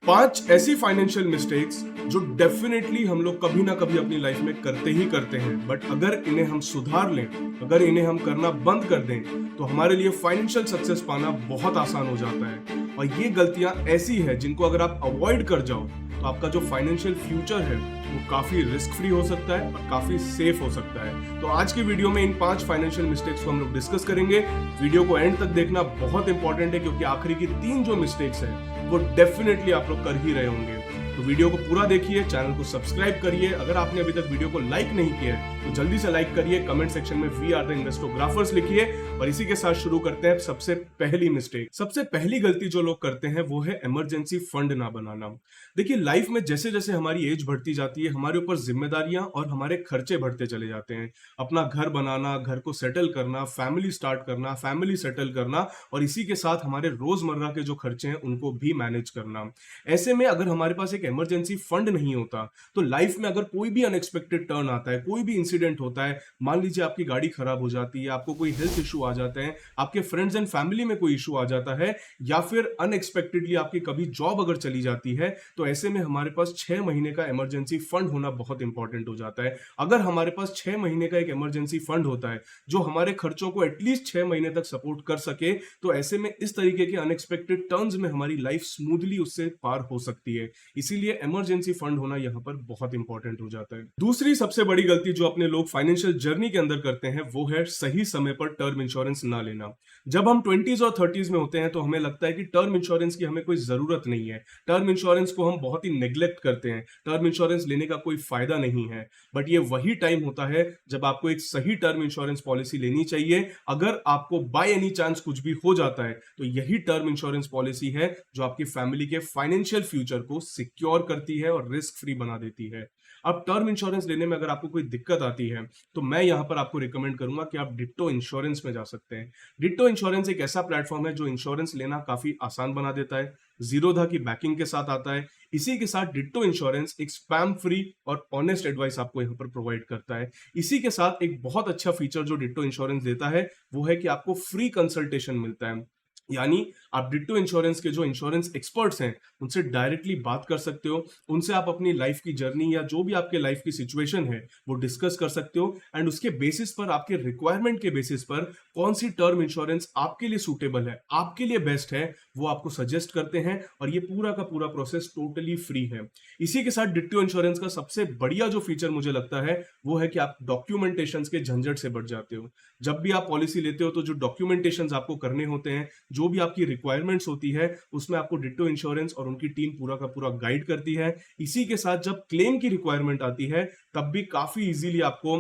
5 ऐसी financial mistakes जो definitely हम लोग कभी ना कभी अपनी लाइफ में करते ही करते हैं, बट अगर इन्हें हम सुधार लें, अगर इन्हें हम करना बंद कर दें तो हमारे लिए फाइनेंशियल सक्सेस पाना बहुत आसान हो जाता है। और ये गलतियां ऐसी है जिनको अगर आप अवॉइड कर जाओ तो आपका जो फाइनेंशियल फ्यूचर है वो काफी रिस्क फ्री हो सकता है और काफी सेफ हो सकता है। तो आज की वीडियो में इन 5 फाइनेंशियल मिस्टेक्स को हम लोग डिस्कस करेंगे। वीडियो को एंड तक देखना बहुत इंपॉर्टेंट है क्योंकि आखिरी की 3 जो मिस्टेक्स है वो डेफिनेटली आप लोग कर ही रहे होंगे। तो वीडियो को पूरा देखिए, चैनल को सब्सक्राइब करिए। अगर आपने अभी तक वीडियो को लाइक नहीं किया है तो जल्दी से लाइक करिए, कमेंट सेक्शन में वी आर द इन्वेस्टोग्राफर्स लिखिए। और इसी के साथ शुरू करते हैं सबसे पहली मिस्टेक। सबसे पहली गलती जो लोग करते हैं वो है इमरजेंसी फंड ना बनाना। देखिए, लाइफ में जैसे जैसे हमारी एज बढ़ती जाती है हमारे ऊपर जिम्मेदारियां और हमारे खर्चे बढ़ते चले जाते हैं। अपना घर बनाना, घर को सेटल करना, फैमिली स्टार्ट करना, फैमिली सेटल करना और इसी के साथ हमारे रोजमर्रा के जो खर्चे हैं उनको भी मैनेज करना। ऐसे में अगर हमारे पास एक इमरजेंसी फंड नहीं होता तो लाइफ में अगर कोई भी अनएक्सपेक्टेड टर्न आता है, कोई भी इंसिडेंट होता है, मान लीजिए आपकी गाड़ी खराब हो जाती है, आपको कोई हेल्थ इशू आ जाता है, आपके फ्रेंड्स एंड फैमिली में कोई इशू आ जाता है, या फिर अनएक्सपेक्टेडली आपकी कभी जॉब अगर चली जाती है, तो ऐसे में हमारे पास 6 महीने का इमरजेंसी फंड होना बहुत इंपॉर्टेंट हो जाता है। अगर हमारे पास 6 महीने का एक इमरजेंसी फंड होता है जो हमारे खर्चों को एटलीस्ट 6 महीने तक सपोर्ट कर सके, तो ऐसे में इस तरीके के अनएक्सपेक्टेड टर्न्स में हमारी लाइफ स्मूथली उससे पार हो सकती है। इसीलिए इमरजेंसी फंड होना यहाँ पर बहुत इंपॉर्टेंट हो जाता है। दूसरी सबसे बड़ी गलती जो अपने लोग फाइनेंशियल जर्नी के अंदर करते हैं वो है सही समय पर टर्म इंश्योरेंस ना लेना। जब हम 20s और 30s में होते हैं तो हमें लगता है कि टर्म इंश्योरेंस की हमें कोई जरूरत नहीं है, टर्म इंश्योरेंस को हम बहुत ही नेग्लेक्ट करते हैं, टर्म इंश्योरेंस लेने का कोई फायदा नहीं है। बट ये वही टाइम होता है जब आपको एक सही टर्म इंश्योरेंस पॉलिसी लेनी चाहिए। अगर आपको बाय एनी चांस कुछ भी हो जाता है तो यही टर्म इंश्योरेंस पॉलिसी है जो आपकी फैमिली के फाइनेंशियल फ्यूचर को सिक्योर करती है और रिस्क फ्री बना देती है। अब टर्म इंश्योरेंस लेने में अगर आपको कोई दिक्कत आती है तो मैं यहां पर आपको रिकमेंड करूंगा कि आप डिट्टो इंश्योरेंस में जा सकते हैं। डिट्टो इंश्योरेंस एक ऐसा प्लेटफॉर्म है जो इंश्योरेंस लेना काफी आसान बना देता है, जीरोधा की बैकिंग के साथ आता है। इसी के साथ डिट्टो इंश्योरेंस एक स्पैम फ्री और ऑनेस्ट एडवाइस आपको यहां पर प्रोवाइड करता है। इसी के साथ एक बहुत अच्छा फीचर जो डिट्टो इंश्योरेंस देता है वो है कि आपको फ्री कंसल्टेशन मिलता है। यानी आप डिट्टो इंश्योरेंस के जो इंश्योरेंस एक्सपर्ट्स हैं उनसे डायरेक्टली बात कर सकते हो, उनसे आप अपनी लाइफ की जर्नी या जो भी आपके लाइफ की सिचुएशन है वो डिस्कस कर सकते हो। एंड उसके बेसिस पर, आपके रिक्वायरमेंट के बेसिस पर कौन सी टर्म इंश्योरेंस आपके लिए सूटेबल है, आपके लिए बेस्ट है, वो आपको सजेस्ट करते हैं। और ये पूरा का पूरा प्रोसेस टोटली फ्री है। इसी के साथ डिट्टो इंश्योरेंस का सबसे बढ़िया जो फीचर मुझे लगता है वो है कि आप डॉक्यूमेंटेशन के झंझट से बच जाते हो। जब भी आप पॉलिसी लेते हो तो जो डॉक्यूमेंटेशन आपको करने होते हैं, जो भी आपकी रिक्वायरमेंट्स होती है, उसमें आपको डिट्टो इंश्योरेंस और उनकी टीम पूरा का पूरा गाइड करती है। इसी के साथ जब क्लेम की रिक्वायरमेंट आती है तब भी काफी इजीली आपको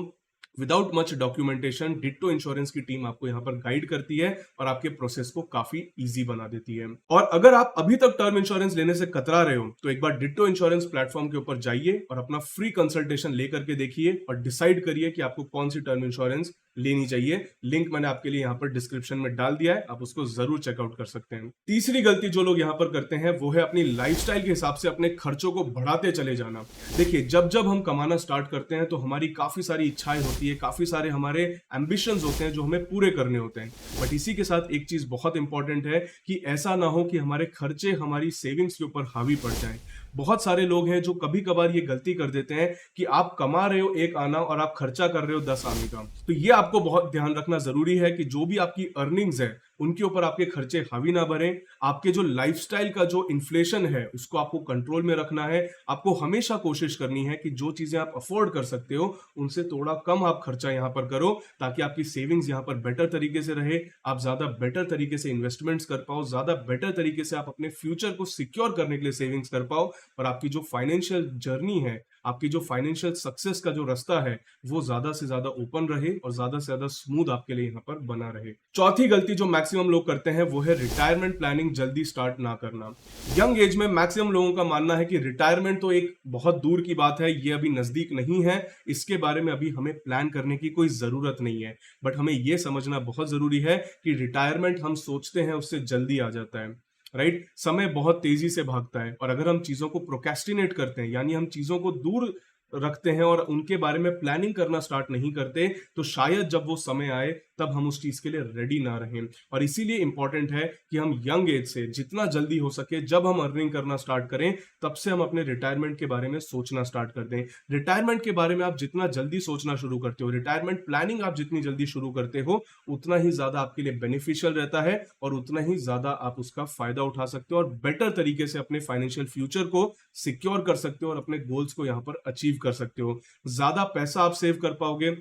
without much documentation ditto insurance की टीम आपको यहां पर गाइड करती है और आपके प्रोसेस को काफी इजी बना देती है। और अगर आप अभी तक टर्म इंश्योरेंस लेने से कतरा रहे हो तो एक बार डिट्टो इंश्योरेंस प्लेटफॉर्म के ऊपर जाइए और अपना फ्री कंसल्टेशन लेकर के देखिए और डिसाइड करिए कि आपको कौन सी टर्म इंश्योरेंस लेनी चाहिए। लिंक मैंने आपके लिए यहाँ पर डिस्क्रिप्शन में डाल दिया है, आप उसको जरूर चेकआउट कर सकते हैं। तीसरी गलती जो लोग यहाँ पर करते हैं वो है अपनी लाइफस्टाइल के हिसाब से अपने खर्चों को बढ़ाते चले जाना। देखिए, जब जब हम कमाना स्टार्ट करते हैं तो हमारी काफी सारी इच्छाएं होती है, काफी सारे हमारे एम्बिशंस होते हैं जो हमें पूरे करने होते हैं। बट इसी के साथ एक चीज बहुत इंपॉर्टेंट है कि ऐसा ना हो कि हमारे खर्चे हमारी सेविंग्स के ऊपर हावी पड़ जाएं। बहुत सारे लोग हैं जो कभी कभार ये गलती कर देते हैं कि आप कमा रहे हो 1 आना और आप खर्चा कर रहे हो 10 आने का। तो ये आपको बहुत ध्यान रखना जरूरी है कि जो भी आपकी अर्निंग्स है उनके ऊपर आपके खर्चे हावी ना बढ़े। आपके जो लाइफस्टाइल का जो इन्फ्लेशन है उसको आपको कंट्रोल में रखना है। आपको हमेशा कोशिश करनी है कि जो चीजें आप अफोर्ड कर सकते हो उनसे थोड़ा कम आप खर्चा यहाँ पर करो, ताकि आपकी सेविंग्स यहाँ पर बेटर तरीके से रहे, आप ज्यादा बेटर तरीके से इन्वेस्टमेंट्स कर पाओ, ज्यादा बेटर तरीके से आप अपने फ्यूचर को सिक्योर करने के लिए सेविंग्स कर पाओ और आपकी जो फाइनेंशियल जर्नी है, आपकी जो फाइनेंशियल सक्सेस का जो रास्ता है वो ज्यादा से ज्यादा ओपन रहे और ज्यादा से ज्यादा स्मूथ आपके लिए यहाँ पर बना रहे। चौथी गलती जो मैक्सिमम लोग करते हैं वो है रिटायरमेंट प्लानिंग जल्दी स्टार्ट ना करना। यंग एज में मैक्सिमम लोगों का मानना है कि रिटायरमेंट तो एक बहुत दूर की बात है, ये अभी नजदीक नहीं है, इसके बारे में अभी हमें प्लान करने की कोई जरूरत नहीं है। बट हमें यह समझना बहुत जरूरी है कि रिटायरमेंट हम सोचते हैं उससे जल्दी आ जाता है। राइट, समय बहुत तेजी से भागता है और अगर हम चीजों को प्रोक्रेस्टिनेट करते हैं, यानी हम चीजों को दूर रखते हैं और उनके बारे में प्लानिंग करना स्टार्ट नहीं करते, तो शायद जब वो समय आए तब हम उस चीज के लिए रेडी ना रहें। और इसीलिए इंपॉर्टेंट है कि हम यंग एज से जितना जल्दी हो सके, जब हम अर्निंग करना स्टार्ट करें तब से हम अपने रिटायरमेंट के बारे में सोचना स्टार्ट कर दें। रिटायरमेंट के बारे में आप जितना जल्दी सोचना शुरू करते हो, रिटायरमेंट प्लानिंग आप जितनी जल्दी शुरू करते हो, उतना ही ज्यादा आपके लिए बेनिफिशियल रहता है और उतना ही ज्यादा आप उसका फायदा उठा सकते हो और बेटर तरीके से अपने फाइनेंशियल फ्यूचर को सिक्योर कर सकते हो और अपने गोल्स को यहां पर अचीव कर सकते हो। ज्यादा पैसा आप सेव कर पाओगे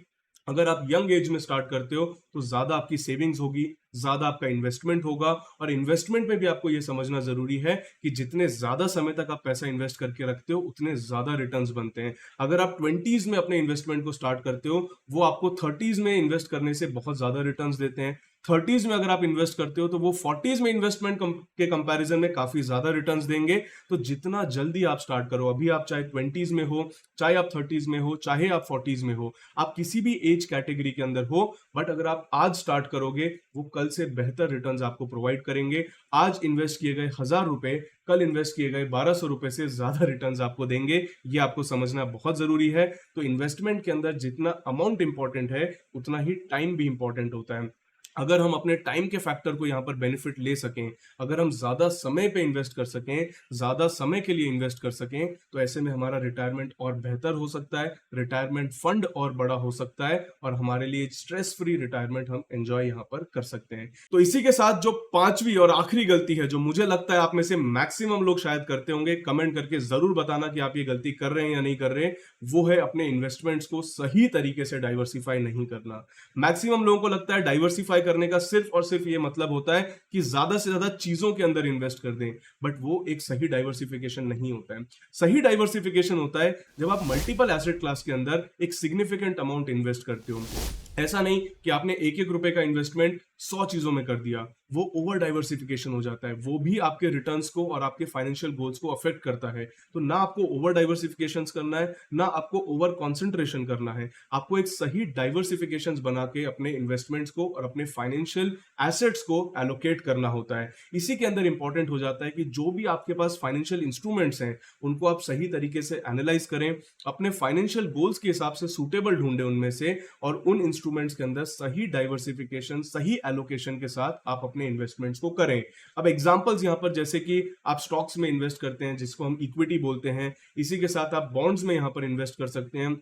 अगर आप यंग एज में स्टार्ट करते हो, तो ज्यादा आपकी सेविंग्स होगी, ज्यादा आपका इन्वेस्टमेंट होगा। और इन्वेस्टमेंट में भी आपको यह समझना जरूरी है कि जितने ज्यादा समय तक आप पैसा इन्वेस्ट करके रखते हो, उतने ज्यादा रिटर्न्स बनते हैं। अगर आप 20s में अपने इन्वेस्टमेंट को स्टार्ट करते हो, वो आपको 30s में इन्वेस्ट करने से बहुत ज्यादा रिटर्न्स देते हैं। 30s में अगर आप इन्वेस्ट करते हो तो वो 40s में इन्वेस्टमेंट के कंपैरिजन में काफी ज्यादा रिटर्न्स देंगे। तो जितना जल्दी आप स्टार्ट करो, अभी आप चाहे 20s में हो, चाहे आप 30s में हो, चाहे आप 40s में हो, आप किसी भी एज कैटेगरी के अंदर हो, बट अगर आप आज स्टार्ट करोगे, वो कल से बेहतर रिटर्न्स आपको प्रोवाइड करेंगे। आज इन्वेस्ट किए गए 1000 रुपए कल इन्वेस्ट किए गए 1200 रुपए से ज्यादा रिटर्न्स आपको देंगे। ये आपको समझना बहुत जरूरी है। तो इन्वेस्टमेंट के अंदर जितना अमाउंट इंपॉर्टेंट है, उतना ही टाइम भी इंपॉर्टेंट होता है। अगर हम अपने टाइम के फैक्टर को यहां पर बेनिफिट ले सकें, अगर हम ज्यादा समय पे इन्वेस्ट कर सकें, ज्यादा समय के लिए इन्वेस्ट कर सकें, तो ऐसे में हमारा रिटायरमेंट और बेहतर हो सकता है, रिटायरमेंट फंड और बड़ा हो सकता है और हमारे लिए स्ट्रेस फ्री रिटायरमेंट हम एंजॉय यहां पर कर सकते हैं। तो इसी के साथ जो पांचवी और आखिरी गलती है, जो मुझे लगता है आप में से मैक्सिमम लोग शायद करते होंगे, कमेंट करके जरूर बताना कि आप ये गलती कर रहे हैं या नहीं कर रहे हैं, वो है अपने इन्वेस्टमेंट्स को सही तरीके से डाइवर्सिफाई नहीं करना। मैक्सिमम लोगों को लगता है डाइवर्सिफाई करने का सिर्फ और सिर्फ ये मतलब होता है कि ज्यादा से ज्यादा चीजों के अंदर इन्वेस्ट कर दें, बट वो एक सही डाइवर्सिफिकेशन नहीं होता है। सही डाइवर्सिफिकेशन होता है जब आप मल्टीपल एसेट क्लास के अंदर एक सिग्निफिकेंट अमाउंट इन्वेस्ट करते हो। ऐसा नहीं कि आपने एक एक रुपए का इन्वेस्टमेंट 100 चीजों में कर दिया, वो ओवर डाइवर्सिफिकेशन हो जाता है, वो भी आपके रिटर्न्स को और आपके फाइनेंशियल गोल्स को अफेक्ट करता है। तो ना आपको ओवर डाइवर्सिफिकेशन करना है, ना आपको ओवर कॉन्सेंट्रेशन करना है। आपको एक सही डाइवर्सिफिकेशन बना के अपने इन्वेस्टमेंट्स को और अपने फाइनेंशियल एसेट्स को एलोकेट करना होता है। इसी के अंदर इंपॉर्टेंट हो जाता है कि जो भी आपके पास फाइनेंशियल इंस्ट्रूमेंट्स हैं, उनको आप सही तरीके से एनालाइज करें, अपने फाइनेंशियल गोल्स के हिसाब से सूटेबल ढूंढें उनमें से, और उन इंस्ट्रूमेंट्स के अंदर सही डाइवर्सिफिकेशन, सही एलोकेशन के साथ आप अपने इन्वेस्टमेंट्स को करें। अब एग्जांपल्स यहां पर, जैसे कि आप स्टॉक्स में इन्वेस्ट करते हैं जिसको हम इक्विटी बोलते हैं, इसी के साथ आप बॉन्ड्स में यहां पर इन्वेस्ट कर सकते हैं,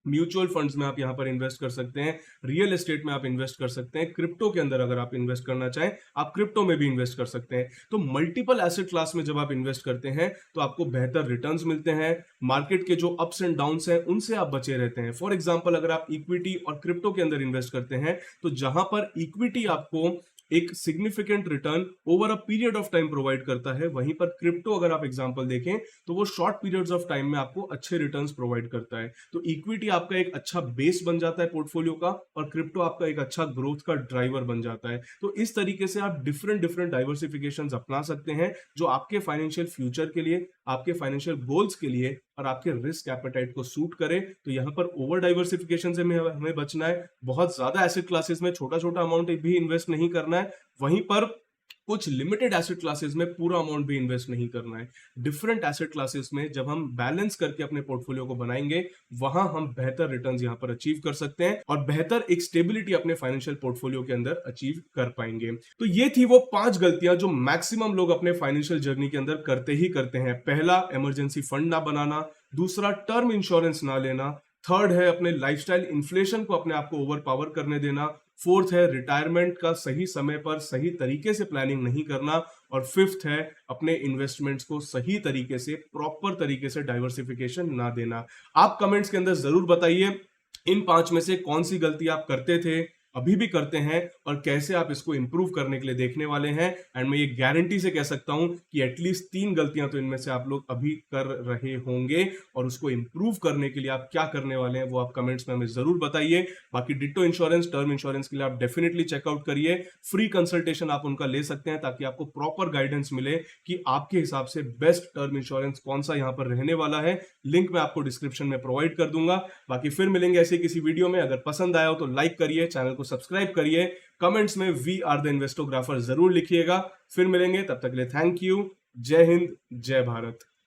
म्यूचुअल फंड्स में आप यहां पर इन्वेस्ट कर सकते हैं, रियल एस्टेट में आप इन्वेस्ट कर सकते हैं, क्रिप्टो के अंदर अगर आप इन्वेस्ट करना चाहें, आप क्रिप्टो में भी इन्वेस्ट कर सकते हैं। तो मल्टीपल एसेट क्लास में जब आप इन्वेस्ट करते हैं तो आपको बेहतर रिटर्न्स मिलते हैं, मार्केट के जो अप्स एंड डाउन्स हैं उनसे आप बचे रहते हैं। फॉर एग्जांपल, अगर आप इक्विटी और क्रिप्टो के अंदर इन्वेस्ट करते हैं, तो जहां पर इक्विटी आपको एक significant return over a period of time provide करता है, वहीं पर क्रिप्टो अगर आप एग्जांपल देखें तो वो शॉर्ट पीरियड्स ऑफ टाइम में आपको अच्छे रिटर्न्स प्रोवाइड करता है। तो इक्विटी आपका एक अच्छा बेस बन जाता है पोर्टफोलियो का, और क्रिप्टो आपका एक अच्छा ग्रोथ का ड्राइवर बन जाता है। तो इस तरीके से आप डिफरेंट डिफरेंट डाइवर्सिफिकेशंस अपना सकते हैं, जो आपके फाइनेंशियल फ्यूचर के लिए, आपके फाइनेंशियल गोल्स के लिए और आपके रिस्क एपेटाइट को सूट करे। तो यहाँ पर ओवर डाइवर्सिफिकेशन से हमें बचना है, बहुत ज्यादा एसेट क्लासेस में छोटा छोटा अमाउंट भी इन्वेस्ट नहीं करना है, वहीं पर कुछ लिमिटेड एसेट क्लासेस में पूरा अमाउंट भी इन्वेस्ट नहीं करना है। डिफरेंट एसेट क्लासेस में जब हम बैलेंस करके अपने पोर्टफोलियो को बनाएंगे, वहां हम बेहतर रिटर्न्स यहां पर अचीव कर सकते हैं और बेहतर एक स्टेबिलिटी अपने फाइनेंशियल पोर्टफोलियो के अंदर अचीव कर पाएंगे। तो ये थी वो 5 गलतियां जो मैक्सिमम लोग अपने फाइनेंशियल जर्नी के अंदर करते ही करते हैं। पहला, इमरजेंसी फंड ना बनाना। दूसरा, टर्म इंश्योरेंस ना लेना। थर्ड है अपने लाइफस्टाइल इन्फ्लेशन को अपने आप को ओवर पावर करने देना। फोर्थ है रिटायरमेंट का सही समय पर सही तरीके से प्लानिंग नहीं करना। और फिफ्थ है अपने इन्वेस्टमेंट्स को सही तरीके से, प्रॉपर तरीके से डाइवर्सिफिकेशन ना देना। आप कमेंट्स के अंदर जरूर बताइए इन 5 में से कौन सी गलती आप करते थे, अभी भी करते हैं, और कैसे आप इसको इंप्रूव करने के लिए देखने वाले हैं। एंड मैं ये गारंटी से कह सकता हूं कि एटलीस्ट 3 गलतियां तो इनमें से आप लोग अभी कर रहे होंगे, और उसको इंप्रूव करने के लिए आप क्या करने वाले हैं वो आप कमेंट्स में हमें जरूर बताइए। बाकी डिट्टो इंश्योरेंस, टर्म इंश्योरेंस के लिए आप डेफिनेटली चेकआउट करिए, फ्री कंसल्टेशन आप उनका ले सकते हैं, ताकि आपको प्रॉपर गाइडेंस मिले कि आपके हिसाब से बेस्ट टर्म इंश्योरेंस कौन सा यहां पर रहने वाला है। लिंक मैं आपको डिस्क्रिप्शन में प्रोवाइड कर दूंगा। बाकी फिर मिलेंगे ऐसे किसी वीडियो में। अगर पसंद आया हो तो लाइक करिए, चैनल को सब्सक्राइब करिए, कमेंट्स में वी आर द इन्वेस्टोग्राफर जरूर लिखिएगा। फिर मिलेंगे, तब तक के लिए थैंक यू। जय हिंद, जय भारत।